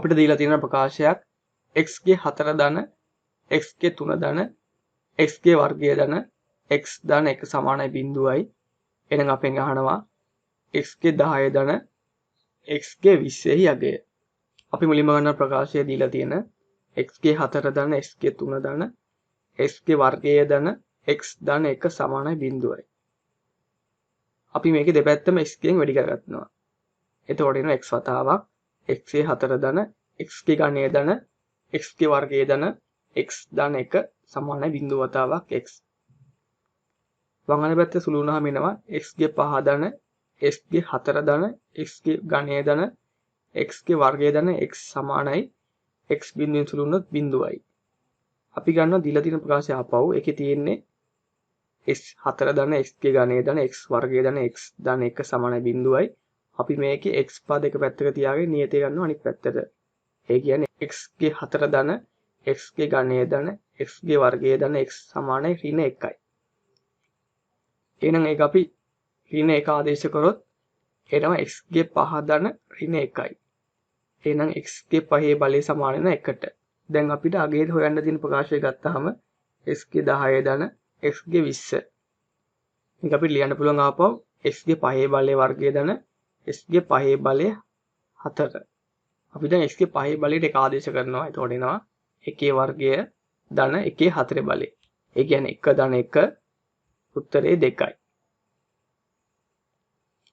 අපිට දීලා තියෙන ප්‍රකාශයක් x ගේ 4 ධන x ගේ 3 ධන x ගේ වර්ගය ධන x ධන 1 සමානයි 0යි. එහෙනම් අපෙන් අහනවා x ගේ 10 ධන x ගේ 20යි අගය. අපි මුලින්ම ගන්න ප්‍රකාශය දීලා තියෙන x ගේ 4 ධන x ගේ 3 ධන x ගේ වර්ගය ධන x ධන 1 සමානයි 0යි. අපි මේකේ දෙපැත්තම x ගෙන් වැඩි කරගන්නවා. එතකොට එනවා x වතාවක් x ගේ 4 ධන x ගේ ඝනය ධන x ගේ වර්ගය ධන x ධන 1 සමානයි 0 වතාවක් x. වංගන පැත්තේ සුළු වුණාම එනවා x ගේ 5 ධන x ගේ 4 ධන x ගේ ඝනය ධන x ගේ වර්ගය ධන x සමානයි x බිඳුවෙන් සුළු වුණොත් 0යි. අපි ගන්නවා දීලා තියෙන ප්‍රකාශය ආපහු. ඒකේ තියෙන්නේ x 4 ධන x ගේ ඝනය ධන x වර්ගය ධන x ධන 1 සමානයි 0යි. අපි මේකේ x පද එක පැත්තක තියාගෙන නියතය ගන්නවා අනිත් පැත්තට. ඒ කියන්නේ x ගේ 4 ධන x ගේ ඝනය ධන x ගේ වර්ගය ධන x සමානයි ඍණ 1යි. එහෙනම් ඒක අපි ඍණ 1 ආදේශ කරොත් එනවා x ගේ 5 ධන ඍණ 1යි. එහෙනම් x ගේ 5 බලය සමාන වෙන 1ට. දැන් අපිට අගය හොයන්න තියෙන ප්‍රකාශය ගත්තාම x ගේ 10 ධන x ගේ 20. මේක අපිට ලියන්න පුළුවන් ආපහු x ගේ 5 බලය වර්ගය ධන x ගේ 5 බලය 4. අපි දැන් x ගේ 5 බලයට 1 ආදේශ කරනවා. එතකොට එනවා 1 වර්ගය ධන 1 4 බලය. ඒ කියන්නේ 1 ධන 1 උත්තරේ 2යි.